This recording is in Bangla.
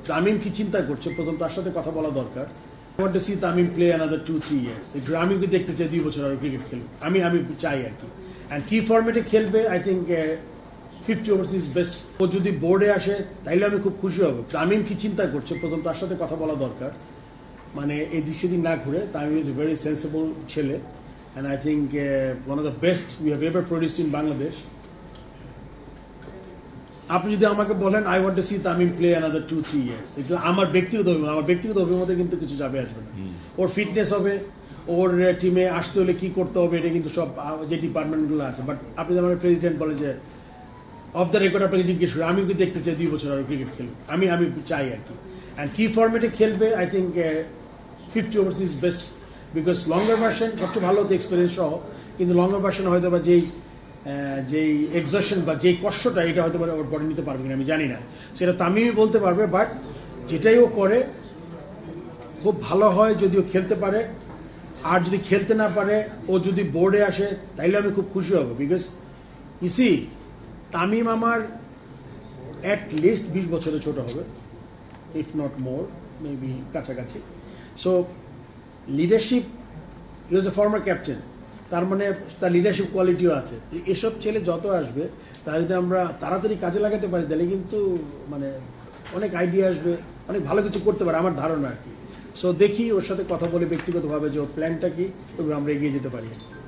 তামিম কি চিন্তা করছে প্রথম তার সাথে কথা বলা দরকার। I want to see Tamim play another 2-3 years. আমি কি দেখতে চাই 2 বছর আর ক্রিকেট খেলবে, আমি চাই আর কি। অ্যান্ড কি ফরম্যাটে খেলবে I think 50 overs is best. ও যদি বোর্ডে আসে তাইলে আমি খুব খুশি হব। তামিম কি চিন্তা করছে প্রথম তার সাথে কথা বলা দরকার, মানে এদিক সেদিক না ঘুরে। Tamim is a very sensible ছেলে and I think one of the best we have ever produced in Bangladesh. আপনি যদি আমাকে বলেন I want to see Tamim play another 2-3 years, এটা আমার ব্যক্তিগত অভিমতে কিন্তু কিছু যাবে আসবে না। ওর ফিটনেস হবে, ওর টিমে আসতে হলে কি করতে হবে, এটা কিন্তু সব যে ডিপার্টমেন্টগুলো আছে। বাট আপনি আমার প্রেসিডেন্ট বলে যে অফ দ্য রেকর্ড আপনাকে জিজ্ঞেস করি আমি কি দেখতে চাই 2 বছর আর ক্রিকেট খেলবে, আমি চাই আর কি। অ্যান্ড কি ফরম্যাটে খেলবে I think 50 overs is best, because longer version সবচেয়ে ভালো হতো এক্সপিরিয়েন্স সহ, কিন্তু লঙ্গার ভার্সন হয়তো বা যেই এক্সশন বা যেই কষ্টটা এটা হয়তো ওর বডি নিতে পারবে কিনা আমি জানি না, সেটা তামিমই বলতে পারবে। বাট যেটাই ও করে খুব ভালো হয় যদি ও খেলতে পারে, আর যদি খেলতে না পারে ও যদি বোর্ডে আসে তাইলে আমি খুব খুশি হব। বিকজ ইসি তামিম আমার অ্যাট লিস্ট 20 বছরের ছোট হবে, ইফ নট মোর, মেবি কাছাকাছি। সো লিডারশিপ, হি ওয়াজ এ ফর্মার ক্যাপ্টেন, তার মানে তার লিডারশিপ কোয়ালিটিও আছে। এসব ছেলে যত আসবে তারা যদি আমরা তাড়াতাড়ি কাজে লাগাতে পারি তাহলে কিন্তু মানে অনেক আইডিয়া আসবে, অনেক ভালো কিছু করতে পারে আমার ধারণা আর কি। সো দেখি ওর সাথে কথা বলে ব্যক্তিগতভাবে যে ওর প্ল্যানটা কি, তবে আমরা এগিয়ে যেতে পারি।